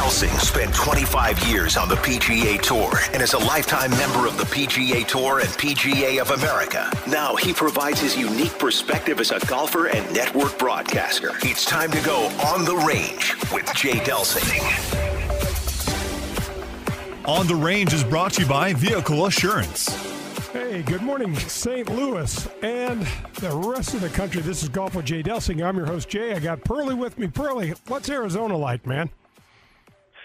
Delsing spent 25 years on the PGA Tour and is a lifetime member of the PGA Tour and PGA of America. Now he provides his unique perspective as a golfer and network broadcaster. It's time to go on the range with Jay Delsing. On the Range is brought to you by Vehicle Assurance. Hey, good morning, St. Louis and the rest of the country. This is Golf with Jay Delsing. I'm your host, Jay. I got Pearly with me. Pearly, what's Arizona like, man?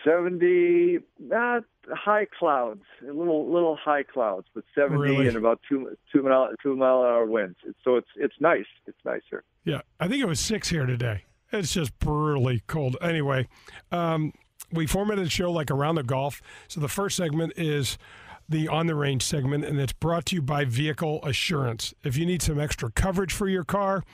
70, not high clouds, a little high clouds, but 70 Really? and about two mile an hour winds. So it's nice. It's nice here. Yeah, I think it was 6 here today. It's just brutally cold. Anyway, we formatted the show like around the golf. So the first segment is the On the Range segment, and it's brought to you by Vehicle Assurance. If you need some extra coverage for your car,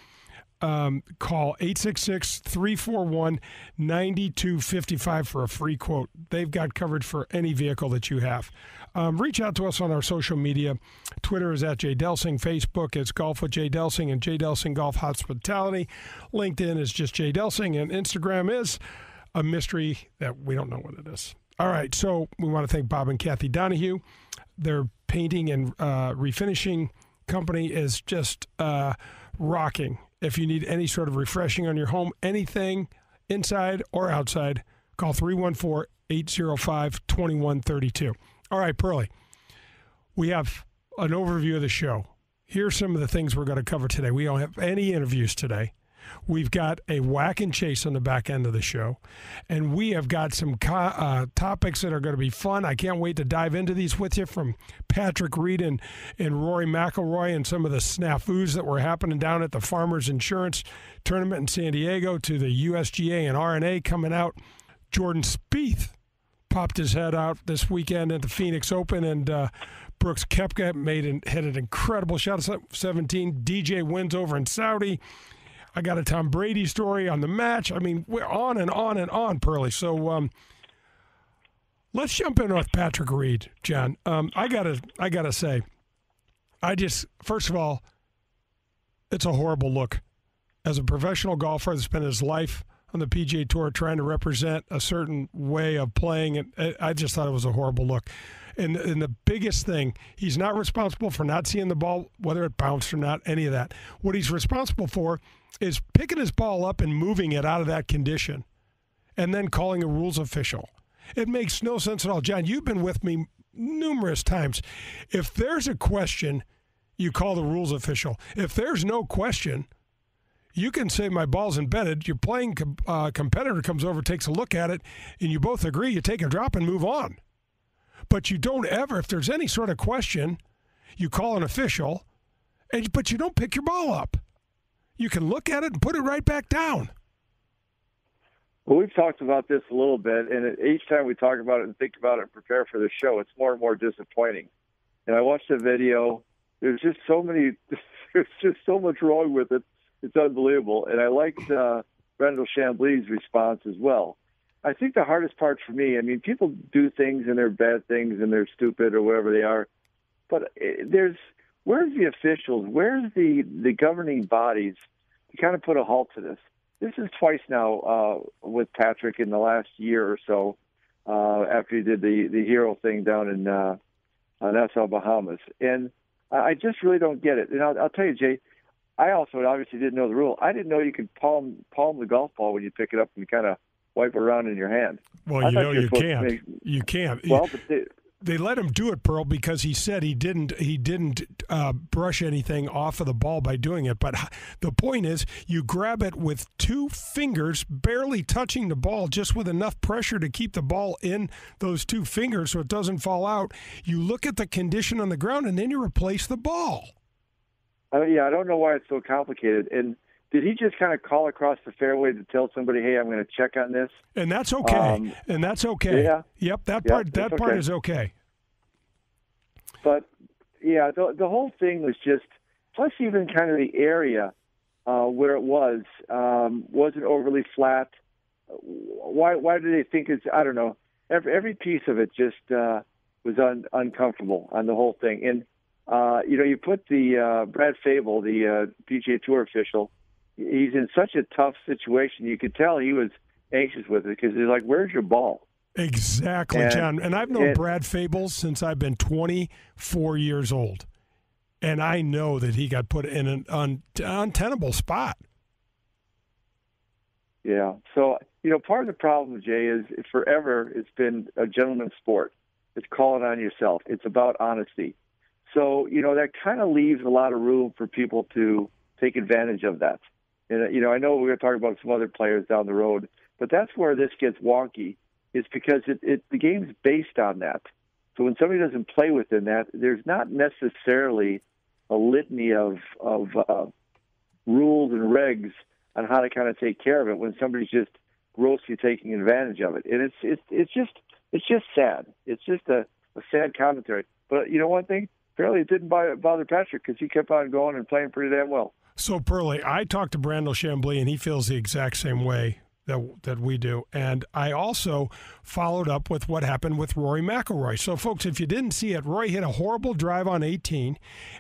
call 866-341-9255 for a free quote. They've got coverage for any vehicle that you have. Reach out to us on our social media. Twitter is at Jay Delsing. Facebook is Golf with Jay Delsing and Jay Delsing Golf Hospitality. LinkedIn is just Jay Delsing, and Instagram is a mystery that we don't know what it is. All right, so we want to thank Bob and Kathy Donahue. Their painting and refinishing company is just rocking. If you need any sort of refreshing on your home, anything inside or outside, call 314-805-2132. All right, Pearly, we have an overview of the show. Here's some of the things we're going to cover today. We don't have any interviews today. We've got a whack and chase on the back end of the show, and we have got some topics that are going to be fun. I can't wait to dive into these with you, from Patrick Reed and Rory McIlroy and some of the snafus that were happening down at the Farmers Insurance Tournament in San Diego to the USGA and RNA coming out. Jordan Spieth popped his head out this weekend at the Phoenix Open, and Brooks Koepka hit an incredible shot at 17. DJ wins over in Saudi. I got a Tom Brady story on the match. I mean, we're on and on and on, Pearly. So let's jump in with Patrick Reed, John. I gotta say, first of all, it's a horrible look. As a professional golfer that's spent his life on the PGA Tour trying to represent a certain way of playing, and I just thought it was a horrible look. And the biggest thing, he's not responsible for not seeing the ball, whether it bounced or not, any of that. What he's responsible for is picking his ball up and moving it out of that condition and then calling a rules official. It makes no sense at all. John, you've been with me numerous times. If there's a question, you call the rules official. If there's no question, you can say my ball's embedded. Your playing competitor comes over, takes a look at it, and you both agree, you take a drop and move on. But you don't ever, if there's any sort of question, you call an official, but you don't pick your ball up. You can look at it and put it right back down. Well, we've talked about this a little bit, and each time we talk about it and think about it and prepare for the show, it's more and more disappointing. And I watched the video. There's just so much wrong with it. It's unbelievable. And I liked Brendan Chambly's response as well. I think the hardest part for me, I mean, people do things and they're bad things and they're stupid or whatever they are, but where's the officials? Where's the governing bodies to kind of put a halt to this? This is twice now with Patrick in the last year or so after he did the hero thing down in Nassau, Bahamas. And I just really don't get it. And I'll tell you, Jay, I also obviously didn't know the rule. I didn't know you could palm the golf ball when you pick it up and kind of wipe it around in your hand. Well, you can't. You can't. Well, but they let him do it, Pearl, because he said he didn't brush anything off of the ball by doing it. But the point is, you grab it with 2 fingers, barely touching the ball, just with enough pressure to keep the ball in those 2 fingers so it doesn't fall out. You look at the condition on the ground, and then you replace the ball. I don't know why it's so complicated. And did he just kind of call across the fairway to tell somebody, "Hey, I'm going to check on this"? And that's okay. Yeah. Yep. That part is okay. But yeah, the whole thing was just. Plus, even kind of the area where it wasn't overly flat. Why do they think it's? I don't know. Every piece of it just was uncomfortable on the whole thing. And you put the Brad Fable, the PGA Tour official. He's in such a tough situation. You could tell he was anxious with it because he's like, "Where's your ball?" Exactly, John. And I've known Brad Fables since I've been 24 years old. And I know that he got put in an untenable spot. Yeah. So, part of the problem, Jay, is forever it's been a gentleman's sport. It's calling on yourself. It's about honesty. So, that kind of leaves a lot of room for people to take advantage of that. And, I know we're going to talk about some other players down the road, but that's where this gets wonky, is because the game's based on that. So when somebody doesn't play within that, there's not necessarily a litany of rules and regs on how to kind of take care of it when somebody's just grossly taking advantage of it. And it's just sad. It's just a sad commentary. But one thing, apparently it didn't bother Patrick because he kept on going and playing pretty damn well. So, Pearlie, I talked to Brandel Chambly, and he feels the exact same way that we do. And I also followed up with what happened with Rory McIlroy. So, folks, if you didn't see it, Rory hit a horrible drive on 18,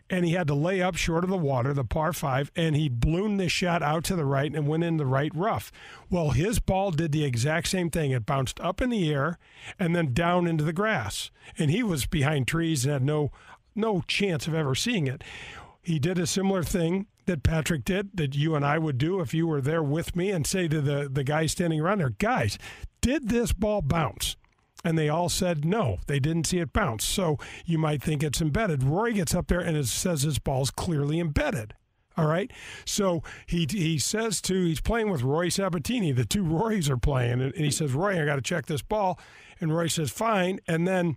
and he had to lay up short of the water, the par 5, and he ballooned this shot out to the right and went in the right rough. Well, his ball did the exact same thing. It bounced up in the air and then down into the grass. And he was behind trees and had no chance of ever seeing it. He did a similar thing that Patrick did, that you and I would do if you were there with me, and say to the guys standing around there, guys, did this ball bounce? And they all said no, they didn't see it bounce. So you might think it's embedded. Rory gets up there and it says his ball's clearly embedded. All right? So he says he's playing with Rory Sabatini. The two Rorys are playing. And he says, Rory, I got to check this ball. And Rory says, fine. And then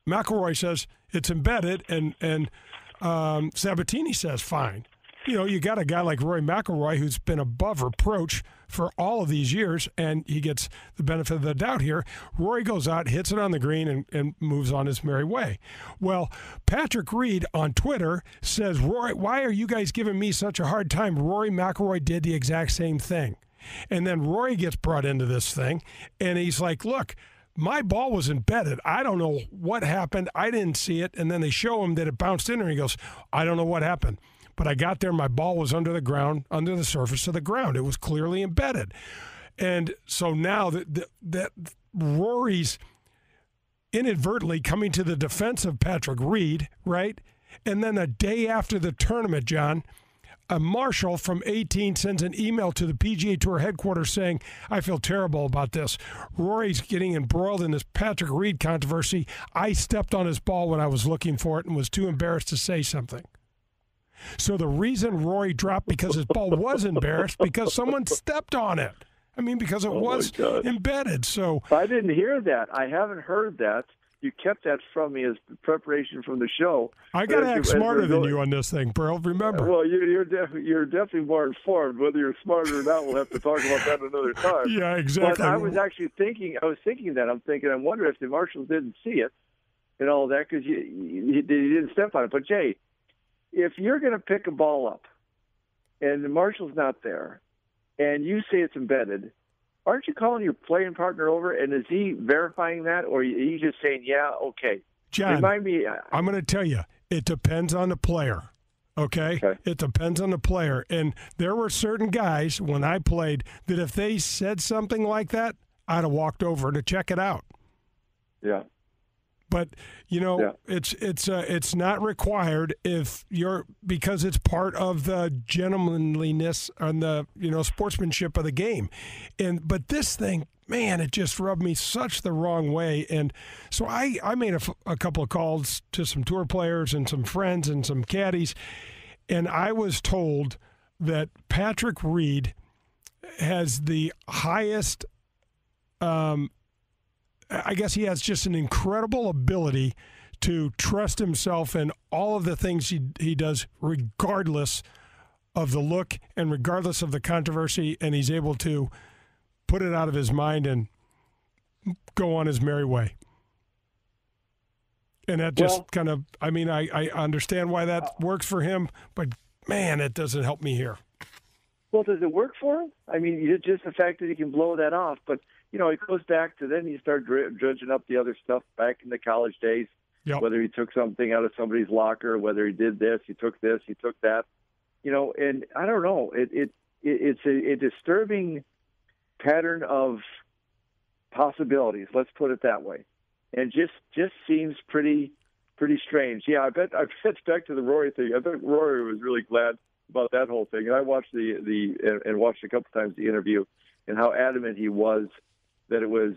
McIlroy says, it's embedded. And Sabatini says, fine. You got a guy like Rory McIlroy who's been above reproach for all of these years, and he gets the benefit of the doubt here. Rory goes out, hits it on the green, and moves on his merry way. Well, Patrick Reed on Twitter says, Rory, why are you guys giving me such a hard time? Rory McIlroy did the exact same thing. And then Rory gets brought into this thing, and he's like, look, my ball was embedded. I don't know what happened. I didn't see it. And then they show him that it bounced in there, and he goes, I don't know what happened. But I got there, my ball was under the ground, under the surface of the ground. It was clearly embedded. And so now that Rory's inadvertently coming to the defense of Patrick Reed, right? And then a day after the tournament, John, a marshal from 18 sends an email to the PGA Tour headquarters saying, I feel terrible about this. Rory's getting embroiled in this Patrick Reed controversy. I stepped on his ball when I was looking for it and was too embarrassed to say something. So the reason Rory dropped because his ball was embarrassed because someone stepped on it. I mean, because it was embedded. So I didn't hear that. I haven't heard that. You kept that from me as preparation from the show. I got to act smarter than you on this thing, Pearl. Remember. Well, you're definitely more informed. Whether you're smarter or not, we'll have to talk about that another time. Yeah, exactly. But I was thinking that. I wonder if the marshals didn't see it and all that because you didn't step on it. But, Jay, if you're going to pick a ball up and the marshal's not there and you say it's embedded, aren't you calling your playing partner over, and is he verifying that, or are you just saying, yeah, okay? John, remind me. I'm going to tell you, it depends on the player, okay? It depends on the player. And there were certain guys when I played that if they said something like that, I'd have walked over to check it out. Yeah. But it's not required because it's part of the gentlemanliness and the sportsmanship of the game. But this thing, man, it just rubbed me such the wrong way. And so I made a couple of calls to some tour players and some friends and some caddies, and I was told that Patrick Reed has the highest. I guess he has just an incredible ability to trust himself in all of the things he does, regardless of the look and regardless of the controversy, and he's able to put it out of his mind and go on his merry way. And that just I understand why that works for him, but, man, it doesn't help me here. Well, does it work for him? I mean, just the fact that he can blow that off, but it goes back to then you start dredging up the other stuff back in the college days, whether he took something out of somebody's locker, whether he did this, he took that, and I don't know. It's a disturbing pattern of possibilities. Let's put it that way, and just seems pretty strange. Yeah, I bet back to the Rory thing. I bet Rory was really glad about that whole thing. And I watched and watched a couple times the interview, and how adamant he was that it was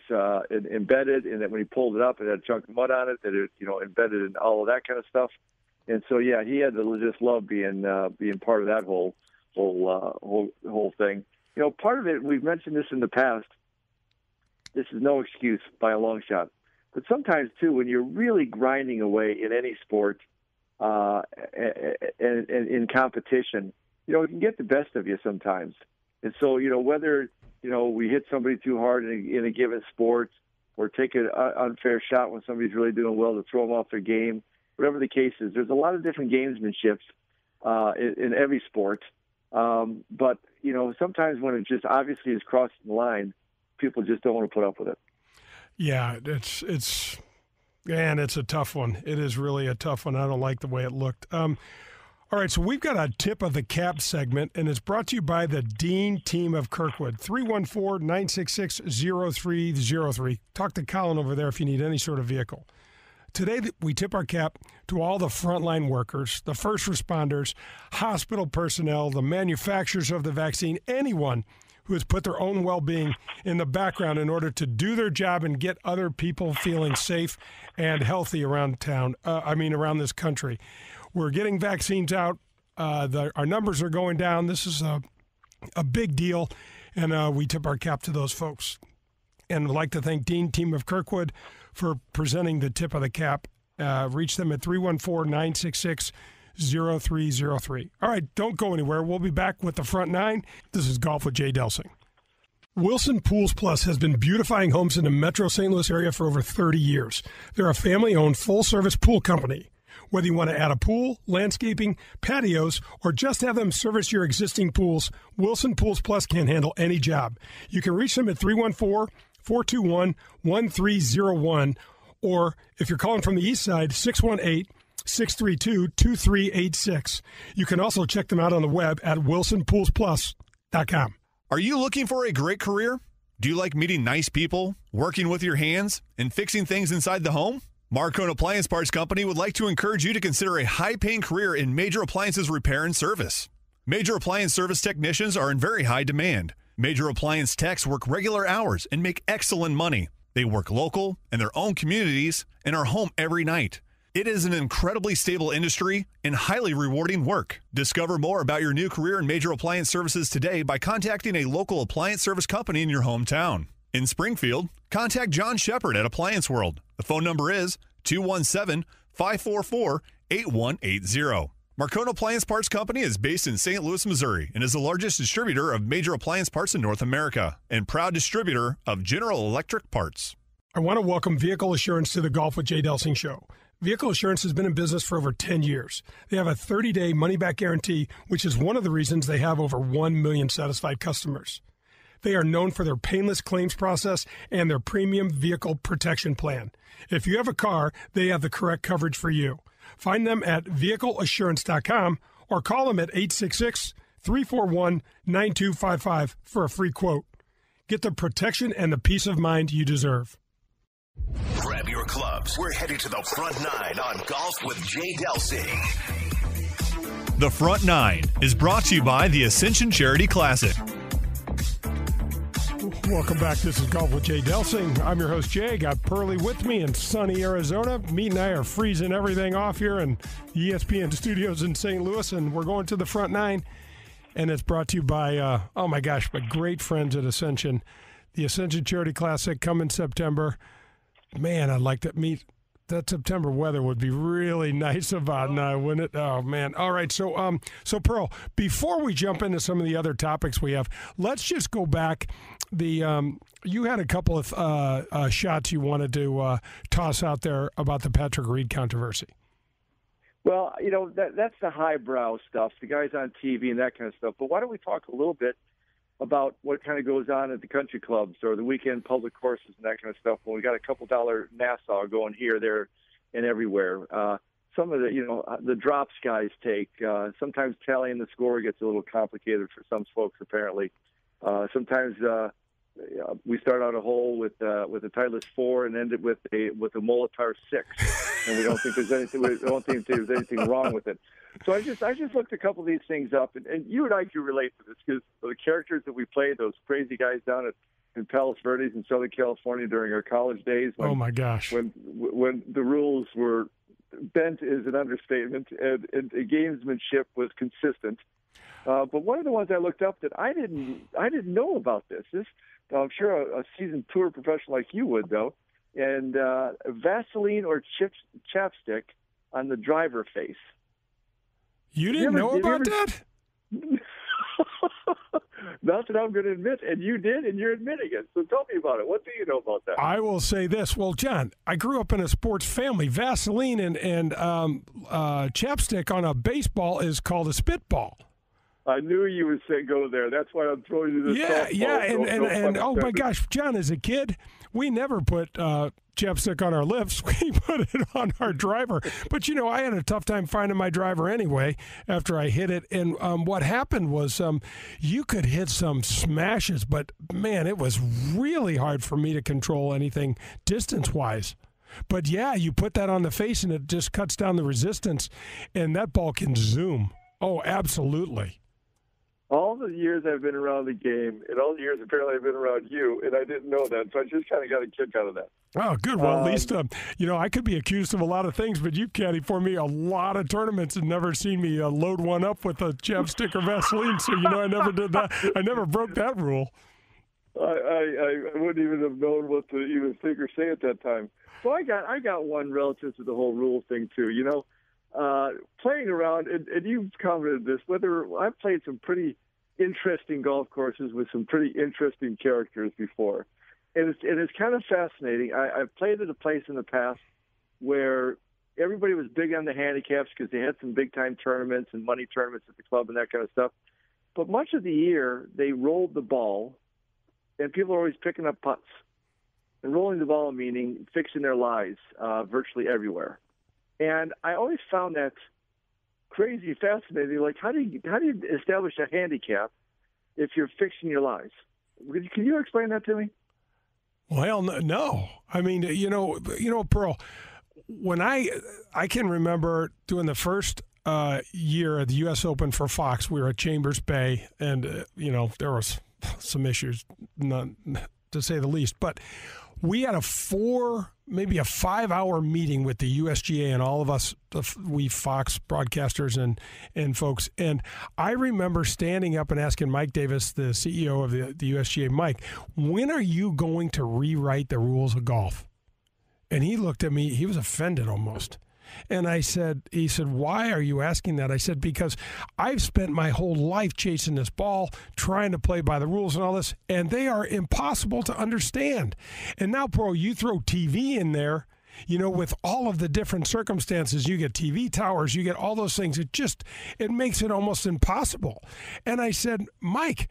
embedded, and that when he pulled it up, it had a chunk of mud on it, that it embedded in all of that kind of stuff. And so yeah, he had to just love being part of that whole thing. Part of it, we've mentioned this in the past. This is no excuse by a long shot. But sometimes, too, when you're really grinding away in any sport and in competition, it can get the best of you sometimes. And so, whether, we hit somebody too hard in a given sport, or take an unfair shot when somebody's really doing well to throw them off their game, whatever the case is, there's a lot of different gamesmanships in every sport. But, sometimes when it just obviously is crossing the line, people just don't want to put up with it. Yeah, it's a tough one. It is really a tough one. I don't like the way it looked. All right, so we've got a tip of the cap segment, and it's brought to you by the Dean team of Kirkwood, 314-966-0303. Talk to Colin over there if you need any sort of vehicle. Today, we tip our cap to all the frontline workers, the first responders, hospital personnel, the manufacturers of the vaccine, anyone who has put their own well-being in the background in order to do their job and get other people feeling safe and healthy around this country. We're getting vaccines out. Our numbers are going down. This is a big deal, and we tip our cap to those folks. And I'd like to thank Dean Team of Kirkwood for presenting the tip of the cap. Reach them at 314-966-0303. All right, don't go anywhere. We'll be back with the front nine. This is Golf with Jay Delsing. Wilson Pools Plus has been beautifying homes in the metro St. Louis area for over 30 years. They're a family-owned, full-service pool company. Whether you want to add a pool, landscaping, patios, or just have them service your existing pools, Wilson Pools Plus can handle any job. You can reach them at 314-421-1301, or if you're calling from the east side, 618-632-2386. You can also check them out on the web at wilsonpoolsplus.com. Are you looking for a great career? Do you like meeting nice people, working with your hands, and fixing things inside the home? Marcone Appliance Parts Company would like to encourage you to consider a high-paying career in major appliances repair and service. Major appliance service technicians are in very high demand. Major appliance techs work regular hours and make excellent money. They work local in their own communities and are home every night. It is an incredibly stable industry and highly rewarding work. Discover more about your new career in major appliance services today by contacting a local appliance service company in your hometown. In Springfield, contact John Shepard at Appliance World. The phone number is 217-544-8180. Marcone Appliance Parts Company is based in St. Louis, Missouri, and is the largest distributor of major appliance parts in North America and proud distributor of General Electric parts. I want to welcome Vehicle Assurance to the Golf with Jay Delsing show. Vehicle Assurance has been in business for over 10 years. They have a 30-day money-back guarantee, which is one of the reasons they have over 1 million satisfied customers. They are known for their painless claims process and their premium vehicle protection plan. If you have a car, they have the correct coverage for you. Find them at vehicleassurance.com or call them at 866-341-9255 for a free quote. Get the protection and the peace of mind you deserve. Grab your clubs. We're headed to the front nine on Golf with Jay Delsing. The Front Nine is brought to you by the Ascension Charity Classic. Welcome back. This is Golf with Jay Delsing. I'm your host, Jay. Got Pearlie with me in sunny Arizona. Meat and I are freezing everything off here in the ESPN studios in St. Louis, and we're going to the front nine. And it's brought to you by, my great friends at Ascension. The Ascension Charity Classic coming September. Man, I'd like to meet. That September weather would be really nice about now, wouldn't it? Oh, man. All right, so Pearl, before we jump into some of the other topics we have, let's just go back. You had a couple of shots you wanted to toss out there about the Patrick Reed controversy. Well, that's the highbrow stuff, the guys on TV and that kind of stuff. But why don't we talk a little bit about what kind of goes on at the country clubs or the weekend public courses and that kind of stuff when we got a couple $2 Nassau going here, there, and everywhere. Some of the drops guys take. Sometimes tallying the score gets a little complicated for some folks, apparently. Sometimes we start out a hole with a Titleist 4 and end it with a Molitor 6, and we don't think there's anything wrong with it. So I just looked a couple of these things up, and you and I can relate to this because the characters that we played, those crazy guys down in Palos Verdes in Southern California during our college days. Oh my gosh! When the rules were bent is an understatement, and gamesmanship was consistent. But one of the ones I looked up that I didn't know about this. I'm sure a seasoned tour professional like you would, though. And Vaseline or chapstick on the driver face. You didn't know about that? That's what I'm going to admit, and you did, and you're admitting it. So tell me about it. What do you know about that? I will say this. Well, John, I grew up in a sports family. Vaseline and chapstick on a baseball is called a spitball. I knew you would say go there. That's why I'm throwing you this softball. Yeah, and oh my gosh, John, as a kid, we never put chapstick on our lips. We put it on our driver. But, I had a tough time finding my driver anyway after I hit it. And what happened was you could hit some smashes, but, man, it was really hard for me to control anything distance-wise. But, yeah, you put that on the face, and it just cuts down the resistance, and that ball can zoom. Oh, absolutely. All the years I've been around the game, and all the years apparently I've been around you, and I didn't know that, so I just kind of got a kick out of that. Oh, good. Well, at least, I could be accused of a lot of things, but you've caddied for me a lot of tournaments and never seen me load one up with a chapstick or Vaseline, so, I never did that. I never broke that rule. I wouldn't even have known what to even think or say at that time. So I got one relative to the whole rule thing, too. Playing around, and you've commented this, whether I've played some pretty interesting golf courses with some pretty interesting characters before. And it's kind of fascinating. I've played at a place in the past where everybody was big on the handicaps because they had some big-time tournaments and money tournaments at the club and that kind of stuff. But much of the year, they rolled the ball, and people are always picking up putts. And rolling the ball meaning fixing their lies virtually everywhere. And I always found that crazy fascinating. Like, how do you establish a handicap if you're fixing your lies? Can you explain that to me? Well, no. I mean, Pearl, when I can remember doing the first year at the U.S. Open for Fox, we were at Chambers Bay, and, there was some issues, not to say the least. But we had maybe a 5-hour meeting with the USGA and all of us, we Fox broadcasters and folks. And I remember standing up and asking Mike Davis, the CEO of the USGA, Mike, when are you going to rewrite the rules of golf? And he looked at me, he was offended almost. And he said, why are you asking that? I said, because I've spent my whole life chasing this ball, trying to play by the rules and all this, and they are impossible to understand. And now, Pearl, you throw TV in there, with all of the different circumstances. You get TV towers, you get all those things. It makes it almost impossible. And I said, Mike,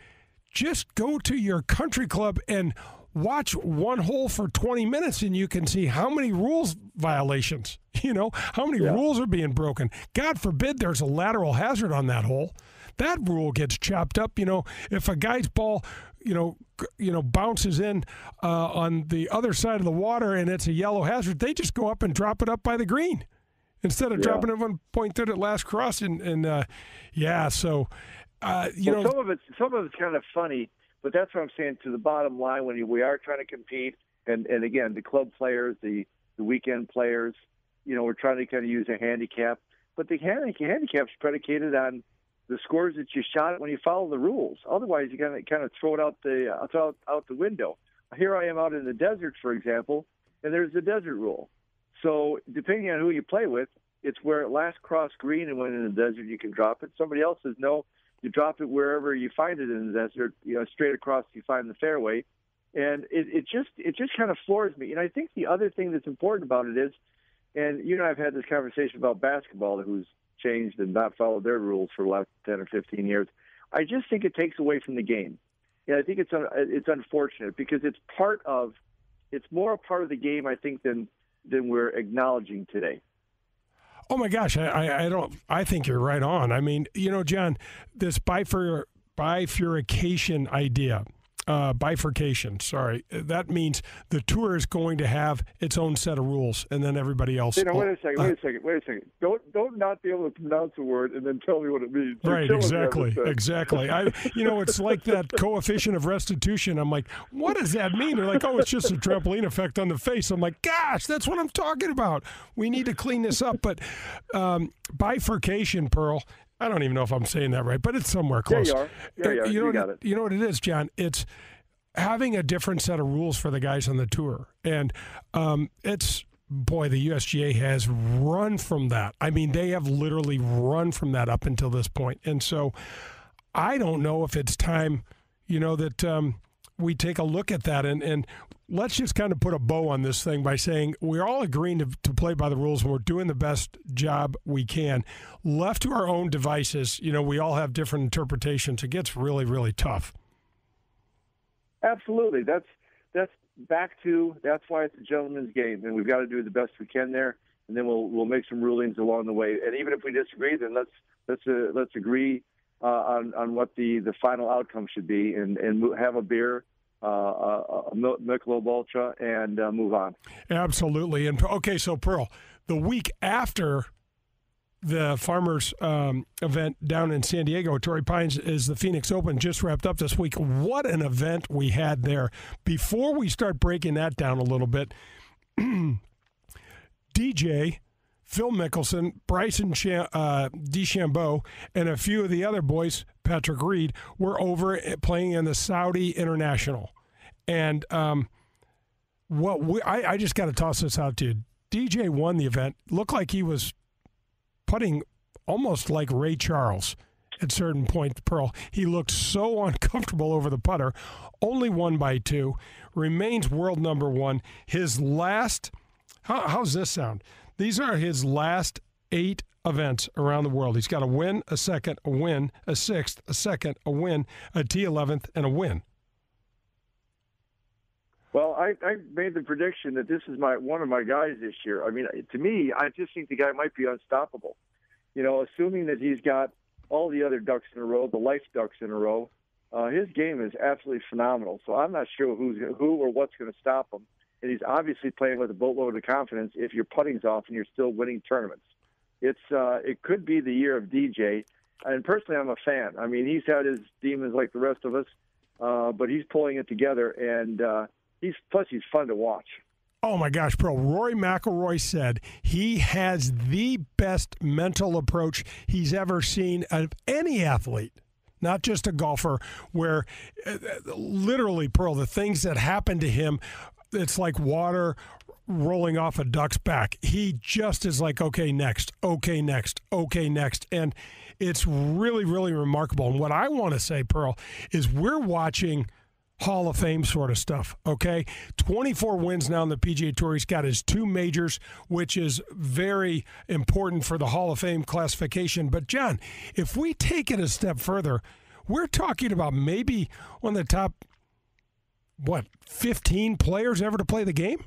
just go to your country club and watch one hole for 20 minutes and you can see how many rules violations, how many rules are being broken. God forbid there's a lateral hazard on that hole. That rule gets chopped up. If a guy's ball, bounces in on the other side of the water and it's a yellow hazard, they just go up and drop it up by the green instead of dropping it 1 point at last cross. So, some of it's kind of funny. But that's what I'm saying, to the bottom line, when we are trying to compete, and again, the club players, the weekend players, we're trying to kind of use a handicap. But the handicap's predicated on the scores that you shot when you follow the rules. Otherwise, you kind of throw it out the window. Here I am out in the desert, for example, and there's the desert rule. So depending on who you play with, it's where it last cross green, and when in the desert you can drop it. Somebody else says no. You drop it wherever you find it in the desert, straight across you find the fairway. And it just kind of floors me. And I think the other thing that's important about it is, and you and I have had this conversation about basketball, who's changed and not followed their rules for the last 10 or 15 years. I just think it takes away from the game. And I think it's unfortunate because it's more a part of the game, I think, than we're acknowledging today. Oh my gosh, I think you're right on. I mean, John, this bifurcation idea, bifurcation. Sorry, that means the tour is going to have its own set of rules, and then everybody else. Wait a second. Don't not be able to pronounce a word and then tell me what it means. Right, exactly. It's like that coefficient of restitution. I'm like, what does that mean? They're like, oh, it's just a trampoline effect on the face. I'm like, gosh, that's what I'm talking about. We need to clean this up. But bifurcation, Pearl. I don't even know if I'm saying that right, but it's somewhere close. Yeah, you are. You got it. You know what it is, John? It's having a different set of rules for the guys on the tour. And the USGA has run from that. I mean, they have literally run from that up until this point. And so I don't know if it's time, that we take a look at that. And let's just kind of put a bow on this thing by saying we're all agreeing to play by the rules, and we're doing the best job we can. Left to our own devices, we all have different interpretations. It gets really, really tough. Absolutely. That's why it's a gentleman's game, and we've got to do the best we can there, and then we'll make some rulings along the way. And even if we disagree, then let's agree on what the final outcome should be, and have a beer, a Michelob Ultra, and move on. Absolutely. And okay, so Pearl, the week after the Farmers event down in San Diego, Torrey Pines, is the Phoenix Open, just wrapped up this week. What an event we had there. Before we start breaking that down a little bit, DJ, Phil Mickelson, Bryson DeChambeau, and a few of the other boys, Patrick Reed, were over playing in the Saudi International. And I just got to toss this out to you. DJ won the event. Looked like he was putting almost like Ray Charles at certain points, Pearl. He looked so uncomfortable over the putter. Only won by 2. Remains world number 1. His last, how's this sound? These are his last 8 events around the world. He's got a win, a second, a win, a sixth, a second, a win, a T11th, and a win. Well, I made the prediction that this is one of my guys this year. I mean, to me, I just think the guy might be unstoppable. Assuming that he's got all the other ducks in a row, the life ducks in a row, his game is absolutely phenomenal. So I'm not sure who or what's going to stop him. And he's obviously playing with a boatload of confidence if your putting's off and you're still winning tournaments. It could be the year of DJ. And personally, I'm a fan. I mean, he's had his demons like the rest of us, but he's pulling it together, and he's fun to watch. Oh, my gosh, Pearl. Rory McIlroy said he has the best mental approach he's ever seen of any athlete, not just a golfer, where literally, Pearl, the things that happen to him, it's like water rolling off a duck's back. He just is like, okay, next, okay, next, okay, next. And it's really, really remarkable. And what I want to say, Pearl, is we're watching Hall of Fame sort of stuff, okay? 24 wins now on the PGA Tour. He's got his 2 majors, which is very important for the Hall of Fame classification. But, John, if we take it a step further, we're talking about maybe one of the top, 15 players ever to play the game?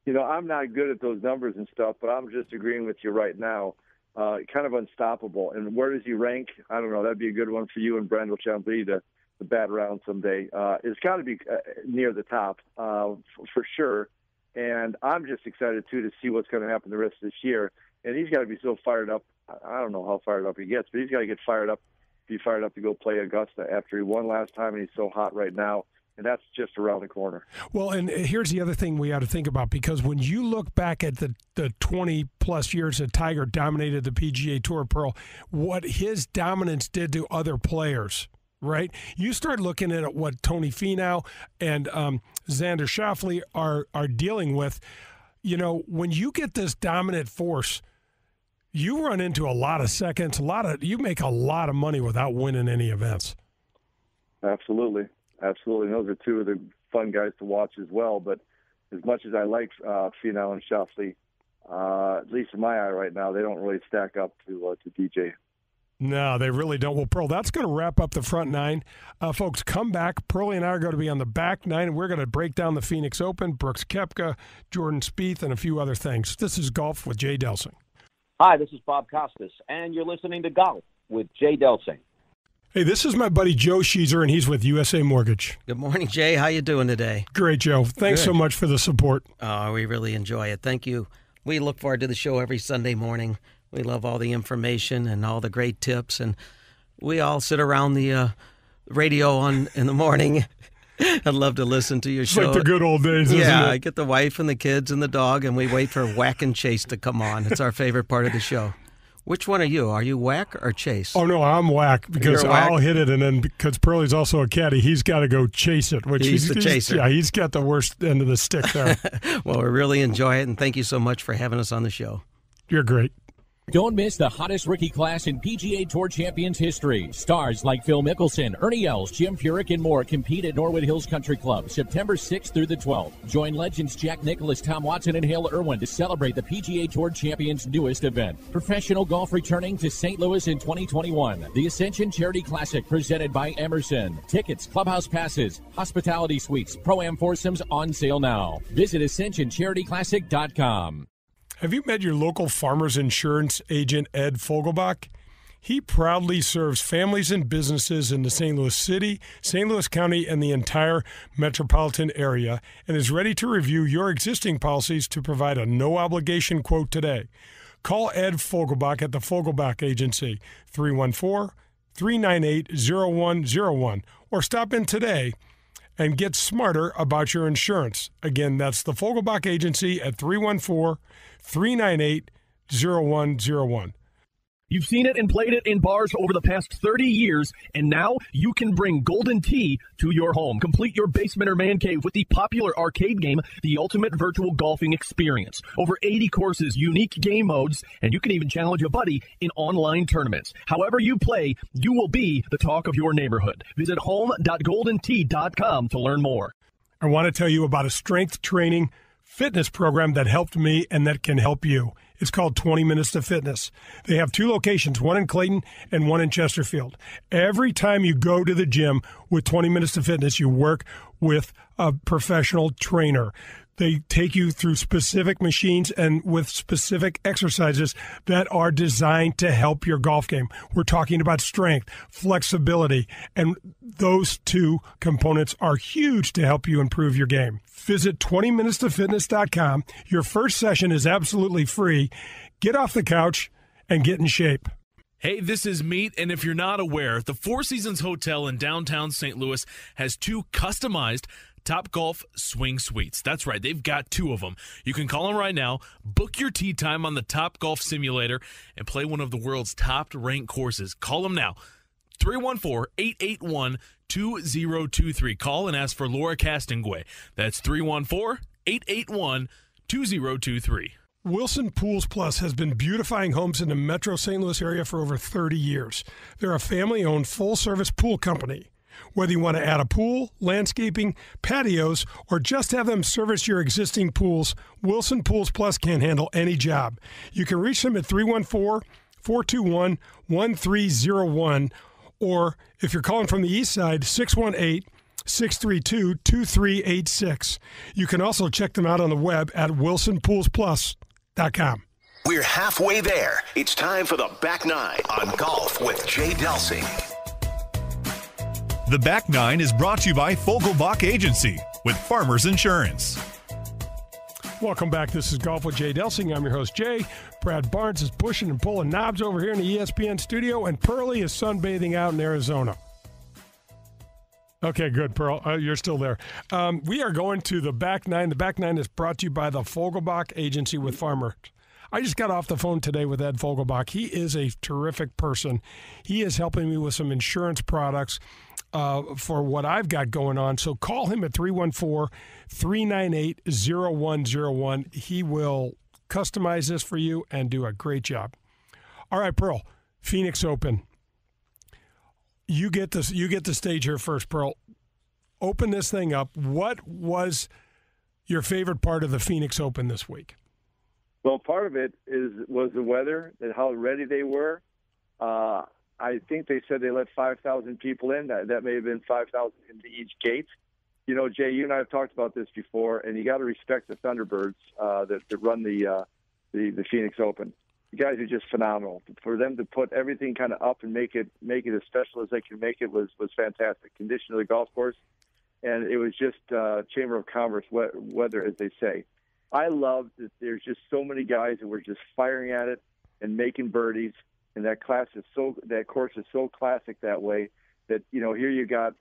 I'm not good at those numbers and stuff, but I'm just agreeing with you right now. Kind of unstoppable. And where does he rank? I don't know. That'd be a good one for you and Brandel Chambly to bat around someday. It's got to be near the top for sure. And I'm just excited, too, to see what's going to happen the rest of this year. And he's got to be so fired up. I don't know how fired up he gets, but he's got to get fired up, be fired up to go play Augusta after he won last time, and he's so hot right now. And that's just around the corner. Well, and here's the other thing we ought to think about, because when you look back at the 20-plus years that Tiger dominated the PGA Tour, Pearl, what his dominance did to other players, right? You start looking at what Tony Finau and Xander Schauffele are dealing with. When you get this dominant force, you run into a lot of seconds, you make a lot of money without winning any events. Absolutely. Those are 2 of the fun guys to watch as well. But as much as I like Finau and Schauffele, at least in my eye right now, they don't really stack up to DJ. No, they really don't. Well, Pearl, that's going to wrap up the front 9. Folks, come back. Pearlie and I are going to be on the back 9, and we're going to break down the Phoenix Open, Brooks Koepka, Jordan Spieth, and a few other things. This is Golf with Jay Delsing. Hi, this is Bob Costas, and you're listening to Golf with Jay Delsing. Hey, this is my buddy Joe Sheezer, and he's with USA Mortgage. Good morning, Jay. How you doing today? Great, Joe. Thanks so much for the support. Oh, we really enjoy it. Thank you. We look forward to the show every Sunday morning. We love all the information and all the great tips, and we all sit around the radio in the morning. I'd love to listen to your show. It's like the good old days, isn't it? Yeah, I get the wife and the kids and the dog, and we wait for Whack and Chase to come on. It's our favorite part of the show. Which one are you? Are you Whack or Chase? Oh, no, I'm Whack because Whack? I'll hit it, and then because Pearlie's also a caddy, he's got to go chase it. He's the chaser. Yeah, he's got the worst end of the stick there. Well, we really enjoy it, and thank you so much for having us on the show. You're great. Don't miss the hottest rookie class in PGA Tour Champions history. Stars like Phil Mickelson, Ernie Els, Jim Furyk, and more compete at Norwood Hills Country Club September 6th through the 12th. Join legends Jack Nicklaus, Tom Watson, and Hale Irwin to celebrate the PGA Tour Champions' newest event. Professional golf returning to St. Louis in 2021. The Ascension Charity Classic presented by Emerson. Tickets, clubhouse passes, hospitality suites, Pro-Am foursomes on sale now. Visit AscensionCharityClassic.com. Have you met your local farmer's insurance agent, Ed Fogelbach? He proudly serves families and businesses in the St. Louis City, St. Louis County, and the entire metropolitan area, and is ready to review your existing policies to provide a no-obligation quote today. Call Ed Fogelbach at the Fogelbach Agency, 314-398-0101, or stop in today and get smarter about your insurance. Again, that's the Fogelbach Agency at 314-398-0101. You've seen it and played it in bars over the past 30 years, and now you can bring Golden Tee to your home. Complete your basement or man cave with the popular arcade game, The Ultimate Virtual Golfing Experience. Over 80 courses, unique game modes, and you can even challenge a buddy in online tournaments. However you play, you will be the talk of your neighborhood. Visit home.goldentee.com to learn more. I want to tell you about a strength training fitness program that helped me and that can help you. It's called 20 Minutes to Fitness. They have two locations, one in Clayton and one in Chesterfield. Every time you go to the gym with 20 Minutes to Fitness, you work with a professional trainer. They take you through specific machines and with specific exercises that are designed to help your golf game. We're talking about strength, flexibility, and those two components are huge to help you improve your game. Visit 20minutestofitness.com. Your first session is absolutely free. Get off the couch and get in shape. Hey, this is Meat, and if you're not aware, the Four Seasons Hotel in downtown St. Louis has two customized Topgolf swing suites. That's right, they've got two of them. You can call them right now, book your tee time on the Topgolf simulator, and play one of the world's top-ranked courses. Call them now, 314-881-2023. Call and ask for Laura Castonguay. That's 314-881-2023. Wilson Pools Plus has been beautifying homes in the metro St. Louis area for over 30 years. They're a family-owned full-service pool company. Whether you want to add a pool, landscaping, patios, or just have them service your existing pools, Wilson Pools Plus can handle any job. You can reach them at 314-421-1301, or if you're calling from the east side, 618-632-2386. You can also check them out on the web at wilsonpoolsplus.com. We're halfway there. It's time for the Back Nine on Golf with Jay Delsing. The Back Nine is brought to you by Fogelbach Agency with Farmers Insurance. Welcome back. This is Golf with Jay Delsing. I'm your host, Jay. Brad Barnes is pushing and pulling knobs over here in the ESPN studio, and Pearlie is sunbathing out in Arizona. Okay, good, Pearl. You're still there. We are going to the Back Nine. The Back Nine is brought to you by the Fogelbach Agency with Farmers. I just got off the phone today with Ed Fogelbach. He is a terrific person. He is helping me with some insurance products for what I've got going on. So call him at 314-398-0101. He will customize this for you and do a great job. All right, Pearl, Phoenix Open. You get this. You get the stage here first, Pearl. Open this thing up. What was your favorite part of the Phoenix Open this week? Well, part of it was the weather and how ready they were. I think they said they let 5,000 people in. That may have been 5,000 into each gate. You know, Jay, you and I have talked about this before, and you got to respect the Thunderbirds that run the Phoenix Open. The guys are just phenomenal. For them to put everything kind of up and make it as special as they can make it was fantastic. Condition of the golf course, and it was just Chamber of Commerce weather, as they say. I love that there's just so many guys that were just firing at it and making birdies, and that course is so classic that way that, here you got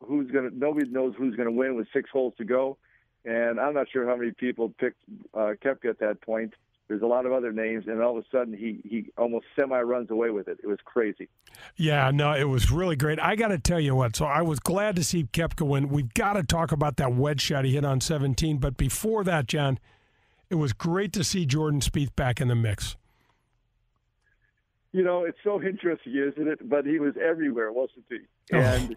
nobody knows who's going to win with 6 holes to go, and I'm not sure how many people picked Koepka at that point. There's a lot of other names, and all of a sudden he almost semi-runs away with it. It was crazy. Yeah, no, it was really great. I got to tell you what, so I was glad to see Koepka win. We've got to talk about that wedge shot he hit on 17, but before that, John, it was great to see Jordan Spieth back in the mix. It's so interesting, isn't it? But he was everywhere, wasn't he? And,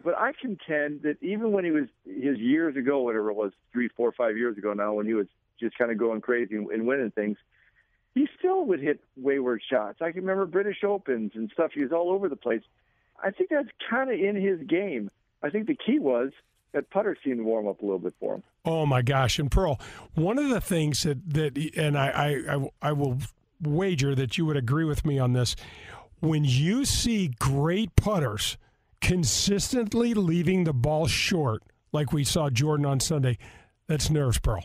but I contend that even when he was his years ago, whatever it was, 3, 4, 5 years ago now, when he was just kind of going crazy and winning things, he still would hit wayward shots. I can remember British Opens and stuff. He was all over the place. I think that's kind of in his game. I think the key was that putter seemed to warm up a little bit for him. Oh, my gosh. And, Pearl, one of the things that and I will wager that you would agree with me on this, when you see great putters consistently leaving the ball short, like we saw Jordan on Sunday, that's nerves, Pearl.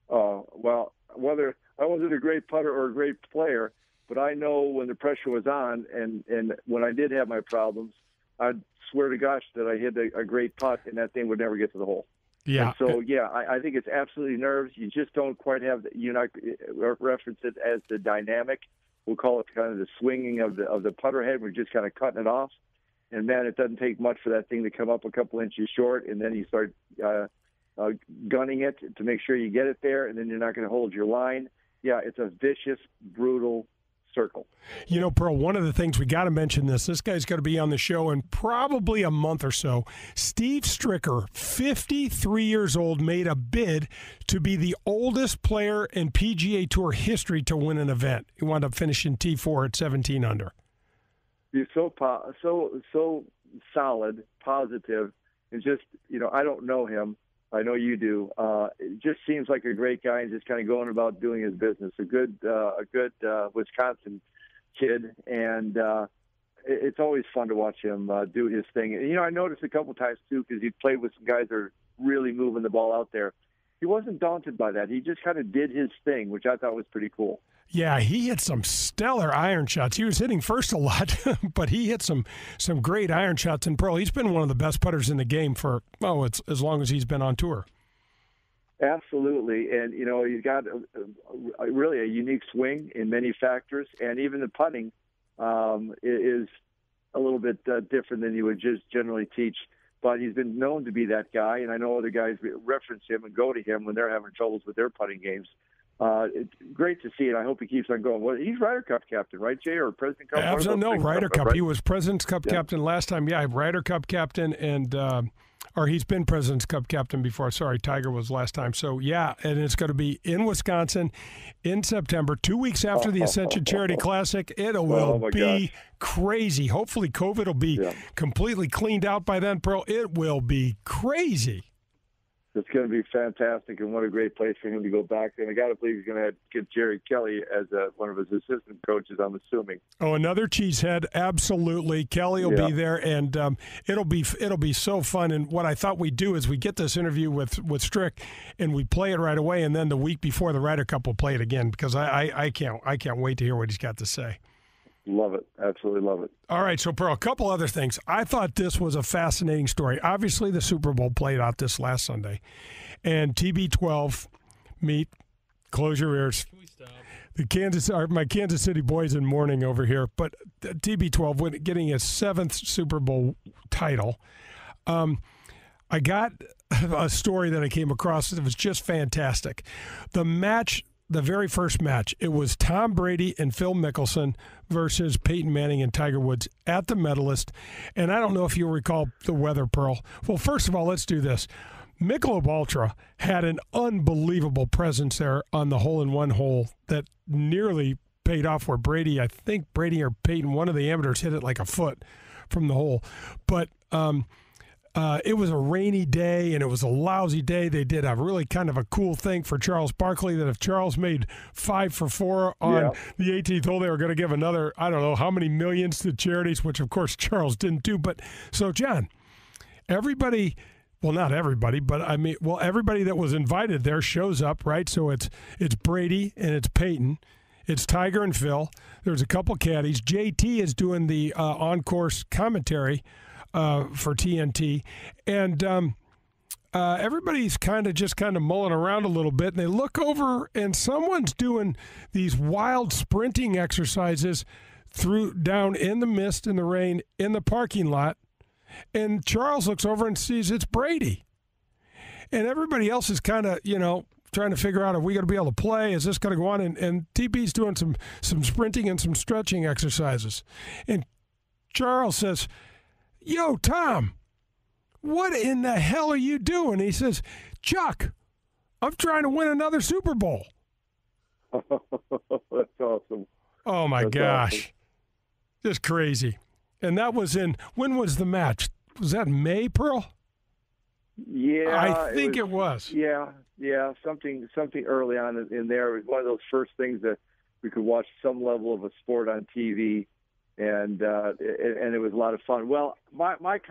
Well, whether I wasn't a great putter or a great player, but I know when the pressure was on and when I did have my problems, I'd swear to gosh that I hit a great putt and that thing would never get to the hole. Yeah. And so, I think it's absolutely nerves. You just don't quite have reference it as the dynamic. We'll call it kind of the swinging of the putter head. We're just kind of cutting it off. And, man, it doesn't take much for that thing to come up a couple inches short, and then you start gunning it to make sure you get it there, and then you're not going to hold your line. Yeah, it's a vicious, brutal circle. Pearl, one of the things we got to mention this guy's going to be on the show in probably a month or so. Steve Stricker, 53 years old, made a bid to be the oldest player in PGA Tour history to win an event. He wound up finishing T4 at 17 under. He's so solid, positive, and just, I don't know him. I know you do. It just seems like a great guy and just kind of going about doing his business. A good Wisconsin kid, and it's always fun to watch him do his thing. And, I noticed a couple times, too, because he played with some guys that are really moving the ball out there. He wasn't daunted by that. He just kind of did his thing, which I thought was pretty cool. Yeah, he hit some stellar iron shots. He was hitting first a lot, but he hit some great iron shots. And Pearl, he's been one of the best putters in the game for, it's as long as he's been on tour. Absolutely. And, he's got really a unique swing in many factors. And even the putting is a little bit different than you would just generally teach. But he's been known to be that guy. And I know other guys reference him and go to him when they're having troubles with their putting games. It's great to see it. I hope he keeps on going. Well, he's Ryder Cup captain, right, Jay, or President Cup? Absolutely, no, Ryder Cup. Right? He was President's Cup captain last time. Yeah, Ryder Cup captain, and or he's been President's Cup captain before. Sorry, Tiger was last time. So, yeah, and it's going to be in Wisconsin in September, 2 weeks after the Ascension Charity Classic. It will be crazy. Hopefully COVID will be completely cleaned out by then, Pearl. It will be crazy. It's going to be fantastic, and what a great place for him to go back. And I got to believe he's going to get Jerry Kelly as one of his assistant coaches, I'm assuming. Oh, another cheesehead, absolutely. Kelly will be there, and it'll be so fun. And what I thought we'd do is we get this interview with Strick, and we play it right away, and then the week before the Ryder Cup we'll play it again because I can't wait to hear what he's got to say. Love it. Absolutely love it. All right, so, Pearl, a couple other things. I thought this was a fascinating story. Obviously, the Super Bowl played out this last Sunday, and TB12 meet, close your ears. Can we stop? My Kansas City boys in mourning over here, but TB12 getting his 7th Super Bowl title. I got a story that I came across that was just fantastic. The very first match, it was Tom Brady and Phil Mickelson versus Peyton Manning and Tiger Woods at the Medalist. And I don't know if you'll recall the weather, Pearl. Well, first of all, let's do this. Michelob Ultra had an unbelievable presence there on the hole-in-one hole that nearly paid off where Brady or Peyton, one of the amateurs, hit it like a foot from the hole. But It was a rainy day, and it was a lousy day. They did a really kind of a cool thing for Charles Barkley that if Charles made 5 for 4 on the 18th hole, they were going to give another, I don't know how many millions to charities, which, of course, Charles didn't do. But so, John, everybody, well, not everybody, but I mean, well, everybody that was invited there shows up, right? So it's Brady and it's Peyton. It's Tiger and Phil. There's a couple caddies. JT is doing the on-course commentary for TNT, and everybody's kind of mulling around a little bit, and they look over, and someone's doing these wild sprinting exercises down in the mist, in the rain, in the parking lot, and Charles looks over and sees it's Brady, and everybody else is kind of, trying to figure out, are we going to be able to play? Is this going to go on? And TB's doing some sprinting and some stretching exercises, and Charles says, "Yo, Tom, what in the hell are you doing?" He says, "Chuck, I'm trying to win another Super Bowl." That's awesome. Oh, my gosh. Awesome. Just crazy. And that was when was the match? Was that May, Pearl? Yeah. I think it was. Yeah, something early on in there. It was one of those first things that we could watch some level of a sport on TV. And it was a lot of fun. Well, my quick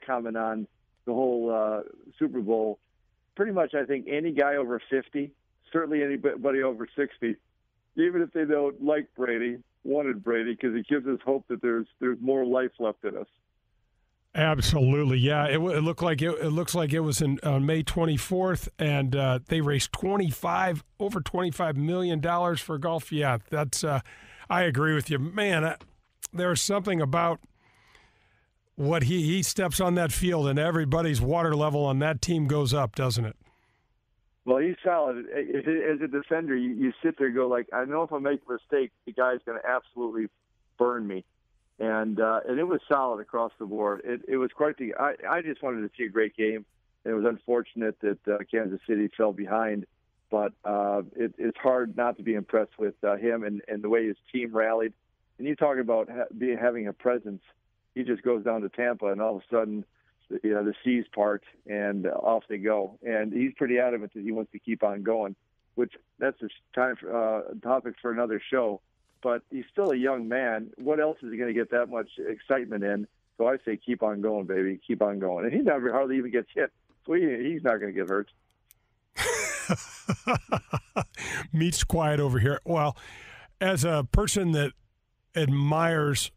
comment on the whole Super Bowl, pretty much I think any guy over 50, certainly anybody over 60, even if they don't like Brady, wanted Brady because it gives us hope that there's more life left in us. Absolutely, yeah. It looks like it was on May 24th, and they raised over $25 million for golf. Yeah, that's. I agree with you, man. There's something about what he steps on that field, and everybody's water level on that team goes up, doesn't it? Well, he's solid. As a defender, you sit there and go like, I know if I make a mistake, the guy's going to absolutely burn me. And it was solid across the board. It was quite the. I just wanted to see a great game, and it was unfortunate that Kansas City fell behind. But it's hard not to be impressed with him and the way his team rallied. And you talk about having a presence. He just goes down to Tampa, and all of a sudden, the seas part, and off they go. And he's pretty adamant that he wants to keep on going, which that's a topic for another show. But he's still a young man. What else is he going to get that much excitement in? So I say keep on going, baby. Keep on going. And he never hardly even gets hit. So he's not going to get hurt. Meets quiet over here. Well, as a person that admires,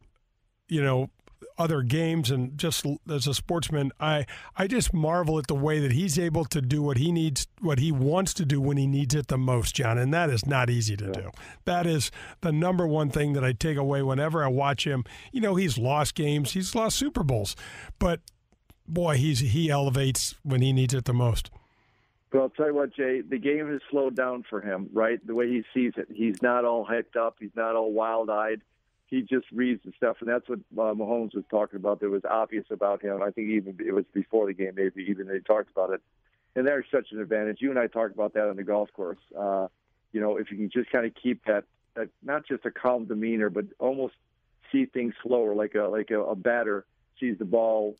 other games and just as a sportsman, I just marvel at the way that he's able to do what he needs, what he wants to do when he needs it the most, John. And that is not easy to do. That is the number one thing that I take away whenever I watch him. He's lost games, he's lost Super Bowls, but boy, he elevates when he needs it the most. But I'll tell you what, Jay, the game has slowed down for him, right? The way he sees it. He's not all hyped up. He's not all wild-eyed. He just reads the stuff, and that's what Mahomes was talking about that was obvious about him. I think even it was before the game, maybe even they talked about it. And there's such an advantage. You and I talked about that on the golf course. If you can just kind of keep that not just a calm demeanor, but almost see things slower, like a batter sees the ball,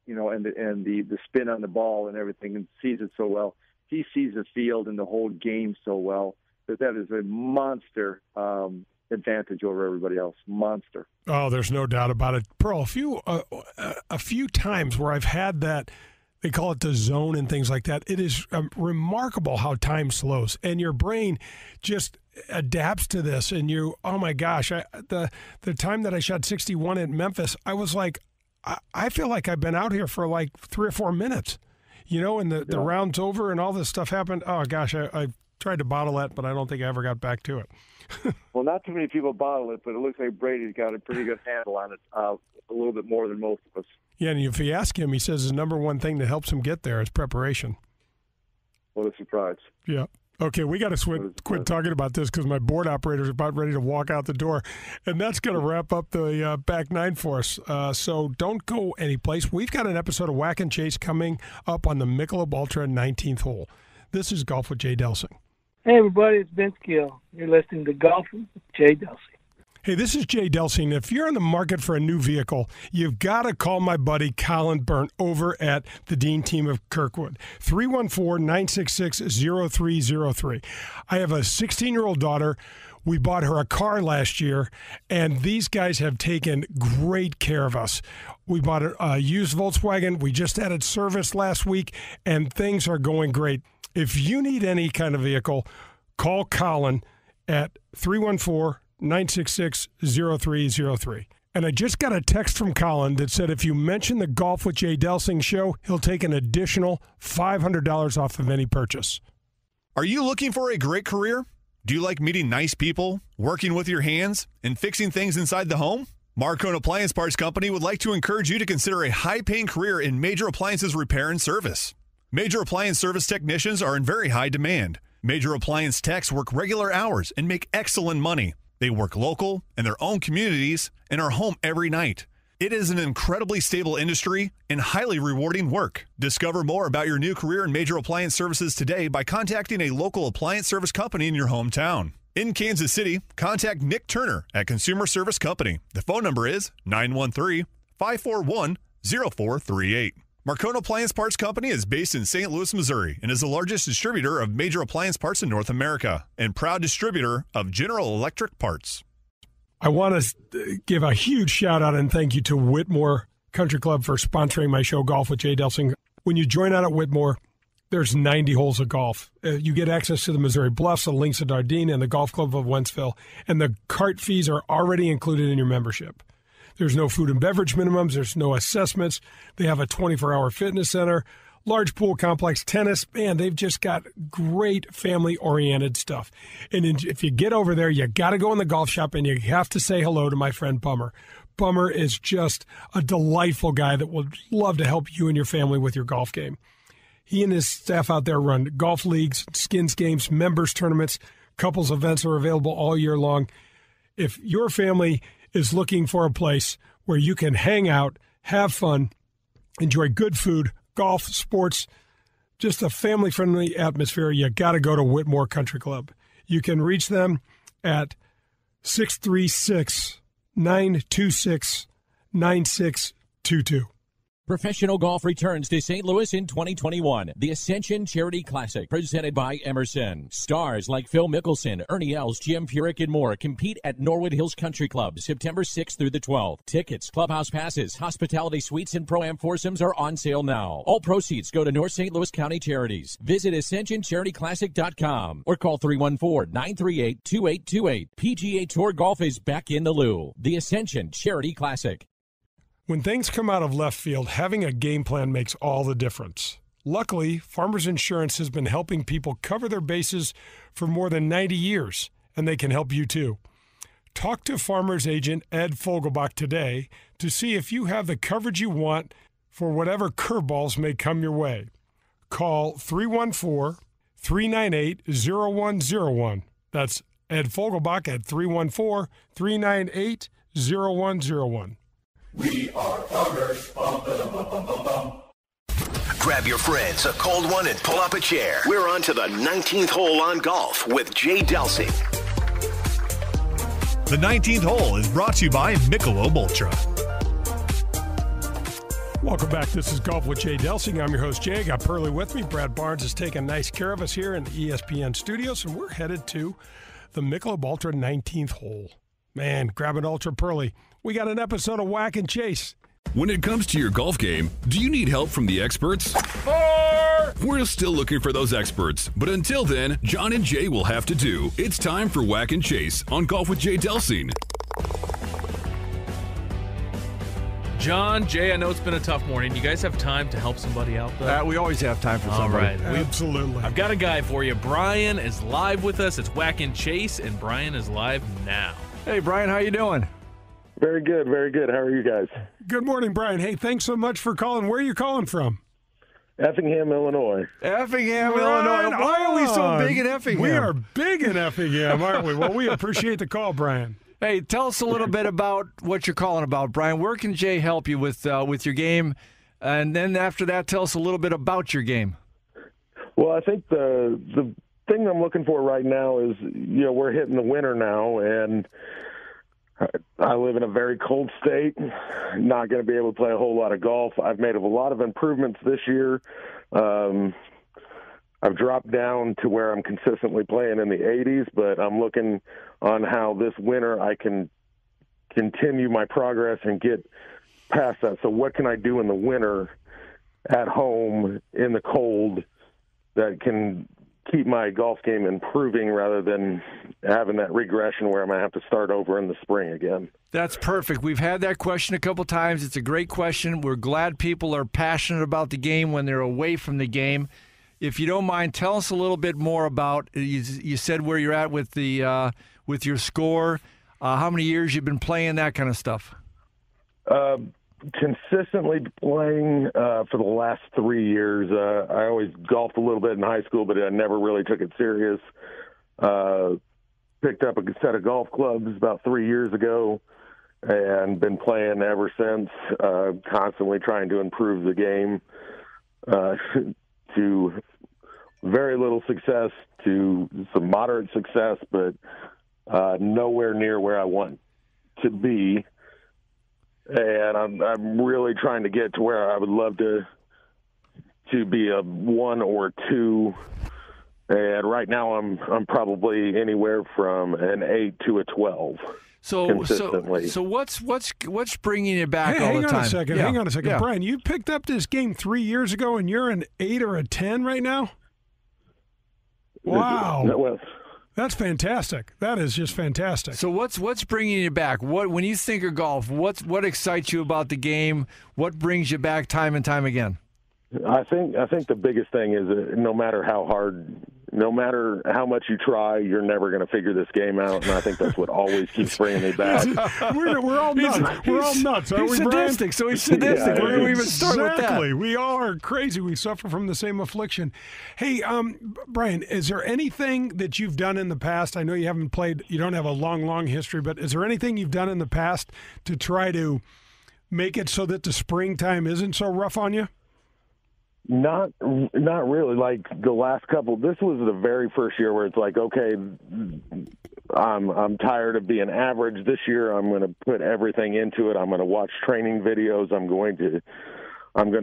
and the spin on the ball and everything, and sees it so well. He sees the field and the whole game so well that is a monster advantage over everybody else. Monster. Oh, there's no doubt about it. Pearl, a few times where I've had that, they call it the zone and things like that, it is remarkable how time slows. And your brain just adapts to this. And oh my gosh, the time that I shot 61 at Memphis, I was like, I feel like I've been out here for like 3 or 4 minutes. And the round's over and all this stuff happened. Oh, gosh, I tried to bottle that, but I don't think I ever got back to it. Well, not too many people bottle it, but it looks like Brady's got a pretty good handle on it, a little bit more than most of us. Yeah, and if you ask him, he says the number one thing that helps him get there is preparation. What a surprise. Yeah. Okay, we got to quit talking about this because my board operator is about ready to walk out the door. And that's going to wrap up the back nine for us. So don't go anyplace. We've got an episode of Whack and Chase coming up on the Michelob Ultra 19th hole. This is Golf with Jay Delsing. Hey, everybody, it's Vince Gill. You're listening to Golf with Jay Delsing. Hey, this is Jay Delsing. If you're in the market for a new vehicle, you've got to call my buddy Colin Burnt over at the Dean team of Kirkwood. 314-966-0303. I have a 16-year-old daughter. We bought her a car last year, and these guys have taken great care of us. We bought a used Volkswagen. We just had it serviced last week, and things are going great. If you need any kind of vehicle, call Colin at 314-966-0303. And I just got a text from Colin that said if you mention the Golf with Jay Delsing show, he'll take an additional $500 off of any purchase. Are you looking for a great career? Do you like meeting nice people, working with your hands, and fixing things inside the home? Marcone Appliance Parts Company would like to encourage you to consider a high-paying career in major appliances repair and service. Major appliance service technicians are in very high demand. Major appliance techs work regular hours and make excellent money. They work local, in their own communities, and are home every night. It is an incredibly stable industry and highly rewarding work. Discover more about your new career in major appliance services today by contacting a local appliance service company in your hometown. In Kansas City, contact Nick Turner at Consumer Service Company. The phone number is 913-541-0438. Marcone Appliance Parts Company is based in St. Louis, Missouri, and is the largest distributor of major appliance parts in North America and proud distributor of General Electric parts. I want to give a huge shout out and thank you to Whitmore Country Club for sponsoring my show, Golf with Jay Delsing. When you join out at Whitmore, there's 90 holes of golf. You get access to the Missouri Bluffs, the Links of Dardenne, and the Golf Club of Wentzville, and the cart fees are already included in your membership. There's no food and beverage minimums. There's no assessments. They have a 24-hour fitness center, large pool complex, tennis. Man, they've just got great family-oriented stuff. And if you get over there, you got to go in the golf shop, and you have to say hello to my friend Bummer. Bummer is just a delightful guy that would love to help you and your family with your golf game. He and his staff out there run golf leagues, skins games, members tournaments, couples events are available all year long. If your family is looking for a place where you can hang out, have fun, enjoy good food, golf, sports, just a family-friendly atmosphere, you got to go to Whitmore Country Club. You can reach them at 636-926-9622. Professional golf returns to St. Louis in 2021. The Ascension Charity Classic, presented by Emerson. Stars like Phil Mickelson, Ernie Els, Jim Furyk, and more compete at Norwood Hills Country Club, September 6th through the 12th. Tickets, clubhouse passes, hospitality suites, and pro-am foursomes are on sale now. All proceeds go to North St. Louis County Charities. Visit AscensionCharityClassic.com or call 314-938-2828. PGA Tour Golf is back in the Lou. The Ascension Charity Classic. When things come out of left field, having a game plan makes all the difference. Luckily, Farmers Insurance has been helping people cover their bases for more than 90 years, and they can help you too. Talk to Farmers agent Ed Fogelbach today to see if you have the coverage you want for whatever curveballs may come your way. Call 314-398-0101. That's Ed Fogelbach at 314-398-0101. We are Farmers. Bum, ba, bum, bum, bum, bum. Grab your friends, a cold one, and pull up a chair. We're on to the 19th hole on golf with Jay Delsing. The 19th hole is brought to you by Michelob Ultra. Welcome back. This is Golf with Jay Delsing. I'm your host, Jay. I got Pearlie with me. Brad Barnes is taking nice care of us here in the ESPN studios, and we're headed to the Michelob Ultra 19th hole. Man, grab an Ultra, Pearlie. We got an episode of Whack and Chase. When it comes to your golf game, do you need help from the experts? We're still looking for those experts, but until then, John and Jay will have to do. It's time for Whack and Chase on Golf with Jay Delsing. John, Jay, I know it's been a tough morning. You guys have time to help somebody out, though? We always have time for somebody. All right. Absolutely. I've got a guy for you. Brian is live with us. It's Whack and Chase, and Brian is live now. Hey, Brian, how you doing? Very good, very good. How are you guys? Good morning, Brian. Hey, thanks so much for calling. Where are you calling from? Effingham, Illinois. Effingham, Right Illinois. Why are we so on. big in Effingham? We are big in Effingham, aren't we? Well, we appreciate the call, Brian. Hey, tell us a little bit about what you're calling about, Brian. Where can Jay help you with your game? And then after that, tell us a little bit about your game. Well, I think the thing I'm looking for right now is, we're hitting the winter now, and I live in a very cold state, not going to be able to play a whole lot of golf. I've made a lot of improvements this year. I've dropped down to where I'm consistently playing in the 80s, but I'm looking on how this winter I can continue my progress and get past that. So what can I do in the winter at home in the cold that can keep my golf game improving rather than having that regression where I'm going to have to start over in the spring again? That's perfect. We've had that question a couple times. It's a great question. We're glad people are passionate about the game when they're away from the game. If you don't mind, tell us a little bit more about, you said where you're at with with your score, how many years you've been playing, that kind of stuff. Consistently playing for the last 3 years. I always golfed a little bit in high school, but I never really took it serious. Picked up a set of golf clubs about 3 years ago and been playing ever since, constantly trying to improve the game to very little success to some moderate success, but nowhere near where I want to be. And I'm really trying to get to where I would love to be a 1 or 2. And right now I'm probably anywhere from an 8 to a 12. Consistently. So what's bringing you back all the time? Hang on a second. Yeah. Brian, you picked up this game 3 years ago and you're an 8 or a 10 right now? Wow. Well, that's fantastic. That is just fantastic. So what's bringing you back? When you think of golf, what excites you about the game? What brings you back time and time again? I think the biggest thing is that no matter how much you try, you're never going to figure this game out, and I think that's what always keeps bringing me back. We're all nuts. We're all nuts, aren't we, Brian? Sadistic, so he's sadistic. Yeah, Where do we even start with that? Exactly. We all are crazy. We suffer from the same affliction. Hey, Brian, is there anything that you've done in the past? I know you haven't played, you don't have a long history, but is there anything you've done in the past to try to make it so that the springtime isn't so rough on you? Not really. Like the last couple, this was the very first year where it's like, okay, I'm tired of being average. This year, I'm going to put everything into it. I'm going to watch training videos. I'm going to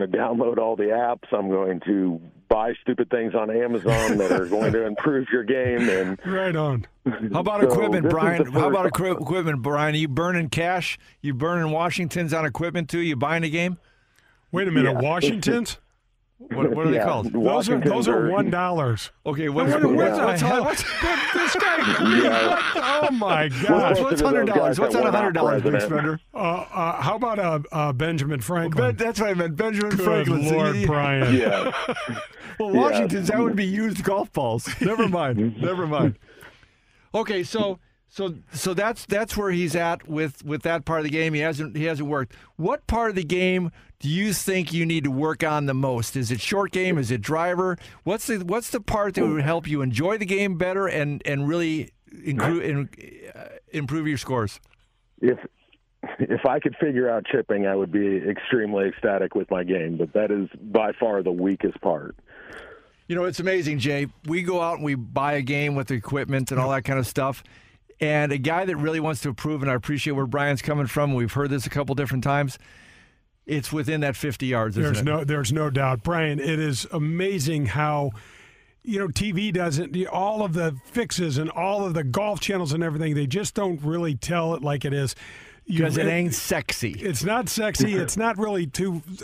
download all the apps. I'm going to buy stupid things on Amazon that are going to improve your game. And right on. How about equipment, Brian? How about equipment, Brian? Are you burning cash? You burning Washingtons on equipment too? You buying a game? Wait a minute, Yeah. Washingtons? What are they called? Those are $1. Okay, What's this guy? Oh my gosh! What's $100? What's on $100, Big Spender? How about Benjamin Franklin? That's what I meant, Benjamin Good Franklin. Lord, Brian. Yeah. Well, Washington's, that would be used golf balls. Never mind. Never mind. Okay, so that's where he's at with that part of the game. He hasn't worked. What part of the game do you think you need to work on the most? Is it short game? Is it driver? What's the part that would help you enjoy the game better and really improve your scores? If I could figure out chipping, I would be extremely ecstatic with my game, but that is by far the weakest part. You know, it's amazing, Jay. We go out and we buy a game with the equipment and all that kind of stuff. And a guy that really wants to improve, and I appreciate where Brian's coming from, we've heard this a couple different times, it's within that 50 yards, isn't it? There's no doubt. Brian, it is amazing how, TV doesn't, all of the fixes and all of the golf channels and everything, they just don't really tell it like it is. Because it ain't sexy. It's not sexy. It's not really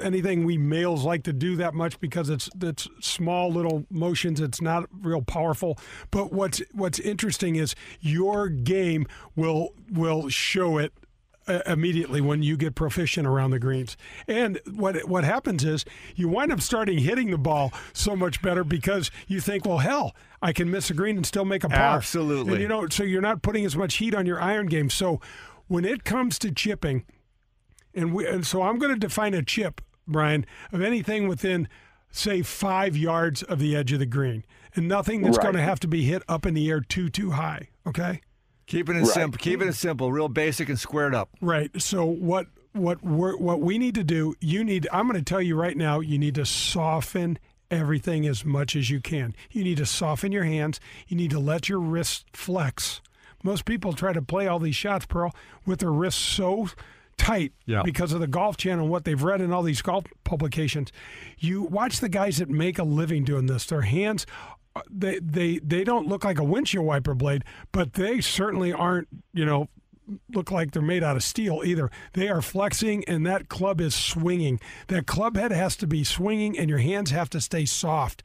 anything we males like to do that much because it's small little motions. It's not real powerful. But what's interesting is your game will show it immediately when you get proficient around the greens. And what happens is you wind up hitting the ball so much better because you think, well, hell, I can miss a green and still make a par. Absolutely. And so you're not putting as much heat on your iron game. So when it comes to chipping, and so I'm going to define a chip, Brian, of anything within, say, 5 yards of the edge of the green, and nothing that's going to have to be hit up in the air too high. Okay. Keeping it simple. Keeping it simple, real basic and squared up. Right. So what we need to do? I'm going to tell you right now. You need to soften everything as much as you can. You need to soften your hands. You need to let your wrists flex Most people try to play all these shots, Pearl, with their wrists so tight because of the Golf Channel and what they've read in all these golf publications. You watch the guys that make a living doing this. Their hands, they don't look like a windshield wiper blade, but they certainly aren't, look like they're made out of steel either. They are flexing, and that club is swinging. That club head has to be swinging, and your hands have to stay soft.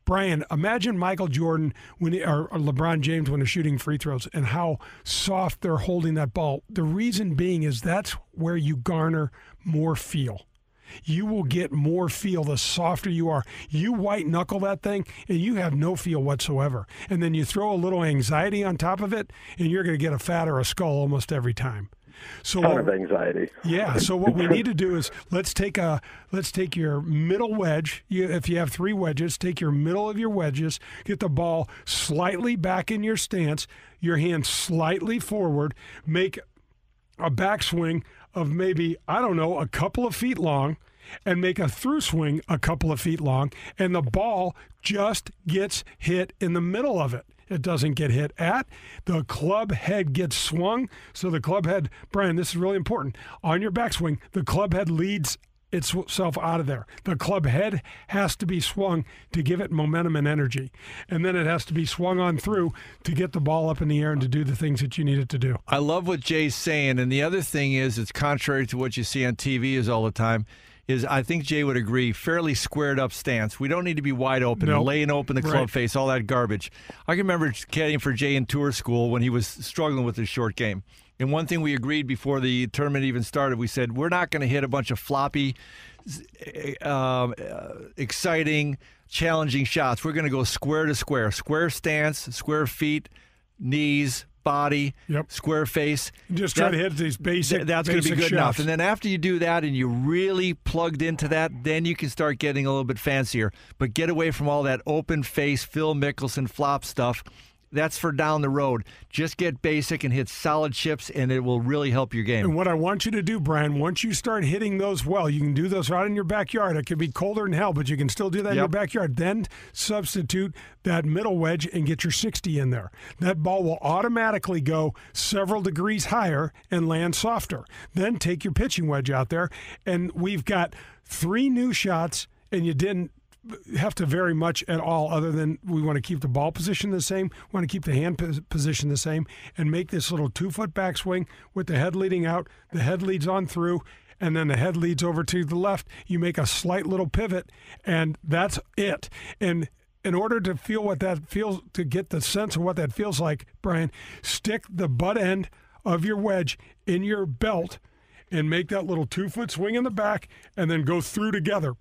Brian, imagine Michael Jordan or LeBron James when they're shooting free throws and how soft they're holding that ball. The reason being is that's where you garner more feel. You will get more feel the softer you are. You white knuckle that thing and you have no feel whatsoever. And then you throw a little anxiety on top of it and you're going to get a fat or a skull almost every time. So ton of anxiety. Yeah. So what we need to do is let's take your middle wedge. If you have 3 wedges, take your middle of your wedges, get the ball slightly back in your stance, your hand slightly forward, make a backswing of maybe, a couple of feet long, and make a through swing a couple of feet long, and the ball just gets hit in the middle of it. It doesn't get hit at. The club head gets swung. So the club head, Brian, this is really important. On your backswing, the club head leads itself out of there. The club head has to be swung to give it momentum and energy. And then it has to be swung on through to get the ball up in the air and to do the things that you need it to do. I love what Jay's saying. And the other thing is, it's contrary to what you see on TV is all the time, is I think Jay would agree, fairly squared up stance. We don't need to be wide open, laying open the club face, all that garbage. I can remember caddying for Jay in tour school when he was struggling with his short game. And one thing we agreed before the tournament even started, we said, we're not going to hit a bunch of floppy, exciting, challenging shots. We're going to go square to square. Square stance, square feet, knees, body, square face. Just try to hit these basic That's going to be good shots. enough. And then after you do that and you're really plugged into that, then you can start getting a little bit fancier. But get away from all that open face, Phil Mickelson flop stuff. That's for down the road. Just get basic and hit solid chips, and it will really help your game. And what I want you to do, Brian, once you start hitting those well, you can do those right in your backyard. It could be colder than hell, but you can still do that in your backyard. Then substitute that middle wedge and get your 60 in there. That ball will automatically go several degrees higher and land softer. Then take your pitching wedge out there, and we've got 3 new shots, and you didn't have to vary much at all other than we want to keep the ball position the same, we want to keep the hand position the same, and make this little 2-foot backswing with the head leading out, the head leads on through, and then the head leads over to the left. You make a slight little pivot, and that's it. And in order to feel what that feels, to get the sense of what that feels like, Brian, stick the butt end of your wedge in your belt and make that little 2-foot swing in the back and then go through together.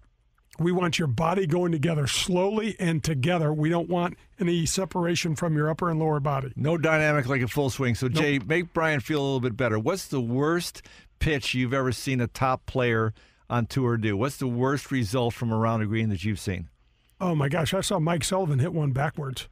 We want your body going together slowly and together. We don't want any separation from your upper and lower body. No dynamic like a full swing. So, Jay, make Brian feel a little bit better. What's the worst pitch you've ever seen a top player on tour do? What's the worst result from around the green that you've seen? Oh, my gosh. I saw Mike Sullivan hit one backwards.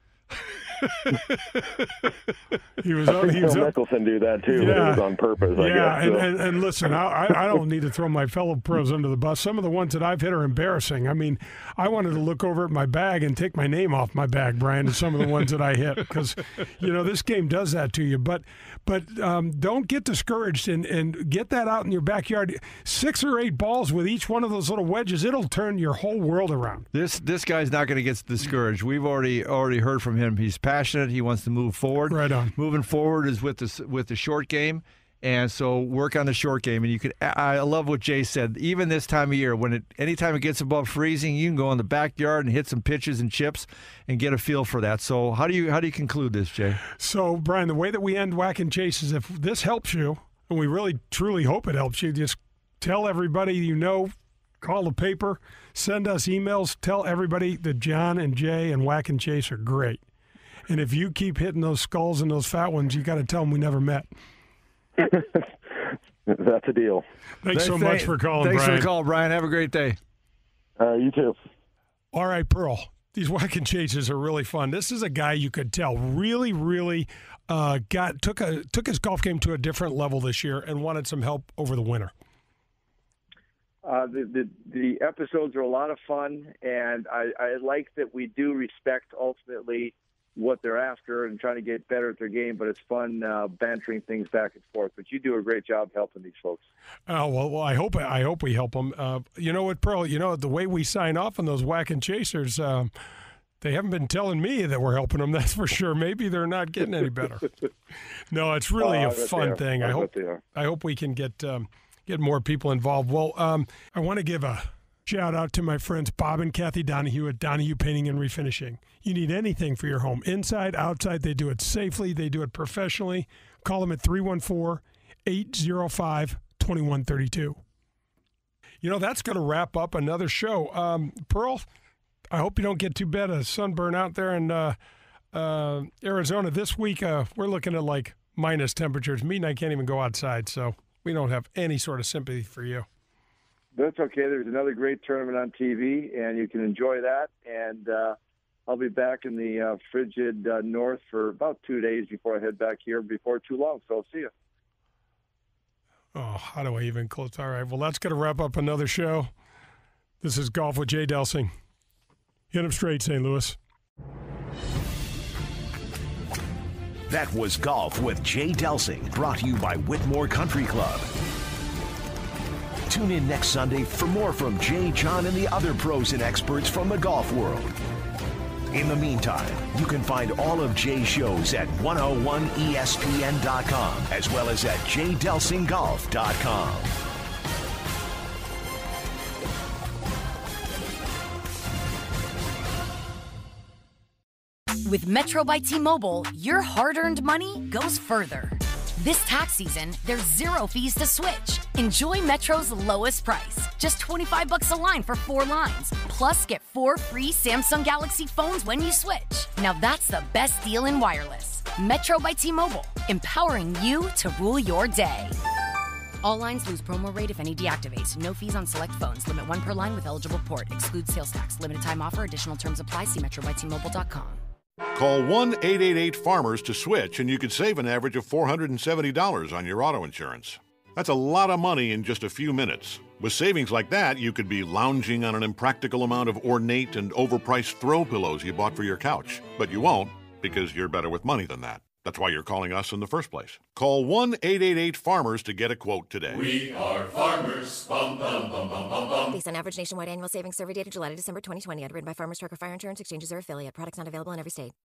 He was Mickelson do that too, but it was on purpose. I guess, so. and listen, I don't need to throw my fellow pros under the bus. Some of the ones that I've hit are embarrassing. I mean, I wanted to look over at my bag and take my name off my bag, Brian, and some of the ones that I hit, because this game does that to you. But don't get discouraged and get that out in your backyard. 6 or 8 balls with each one of those little wedges, it'll turn your whole world around. This guy's not going to get discouraged. We've already heard from him. He's passionate. He wants to move forward. Right on. Moving forward is with the short game, and so work on the short game. And I love what Jay said. Even this time of year, anytime it gets above freezing, you can go in the backyard and hit some pitches and chips and get a feel for that. So how do you conclude this, Jay? So, Brian, the way that we end Whack and Chase is, if this helps you, and we really truly hope it helps you, just tell everybody you know. Call the paper, send us emails, tell everybody that John and Jay and Whack and Chase are great. And if you keep hitting those skulls and those fat ones, you got to tell them we never met. That's a deal. Thanks so much for calling, Brian. Thanks for the call, Brian. Have a great day. You too. All right, Pearl. These Whack and Chases are really fun. This is a guy you could tell really took his golf game to a different level this year and wanted some help over the winter. The episodes are a lot of fun, and I like that we do respect ultimately what they're after and trying to get better at their game, but it's fun bantering things back and forth. But you do a great job helping these folks. Oh, well, I hope we help them. You know what, Pearl? You know, the way we sign off on those whack and chasers, they haven't been telling me that we're helping them, that's for sure. Maybe they're not getting any better. No, it's really a fun thing. I hope we can get more people involved. Well, I want to give a shout out to my friends Bob and Kathy Donahue at Donahue Painting and Refinishing. You need anything for your home, inside, outside. They do it safely. They do it professionally. Call them at 314-805-2132. You know, that's going to wrap up another show. Pearl, I hope you don't get too bad of sunburn out there in Arizona. This week, we're looking at like minus temperatures. Me and I can't even go outside, so we don't have any sort of sympathy for you. That's okay. There's another great tournament on TV, and you can enjoy that. And I'll be back in the frigid north for about 2 days before I head back here before too long. So I'll see you. Oh, how do I even close? All right. Well, that's going to wrap up another show. This is Golf with Jay Delsing. Hit him straight, St. Louis. That was Golf with Jay Delsing, brought to you by Whitmore Country Club. Tune in next Sunday for more from Jay, John, and the other pros and experts from the golf world. In the meantime, you can find all of Jay's shows at 101ESPN.com as well as at jdelsinggolf.com. With Metro by T-Mobile, your hard-earned money goes further. This tax season, there's 0 fees to switch. Enjoy Metro's lowest price, just $25 a line for 4 lines. Plus, get 4 free Samsung Galaxy phones when you switch. Now that's the best deal in wireless. Metro by T-Mobile, empowering you to rule your day. All lines lose promo rate if any deactivates. No fees on select phones. Limit 1 per line with eligible port. Excludes sales tax. Limited time offer. Additional terms apply. See metrobytmobile.com. Call 1-888-FARMERS to switch, and you could save an average of $470 on your auto insurance. That's a lot of money in just a few minutes. With savings like that, you could be lounging on an impractical amount of ornate and overpriced throw pillows you bought for your couch. But you won't, because you're better with money than that. That's why you're calling us in the first place. Call 1-888-FARMERS to get a quote today. We are farmers. Bum, bum, bum, bum, bum, bum. Based on average nationwide annual savings survey data July to December 2020. Underwritten by Farmers Trucker Fire Insurance Exchanges or affiliate. Products not available in every state.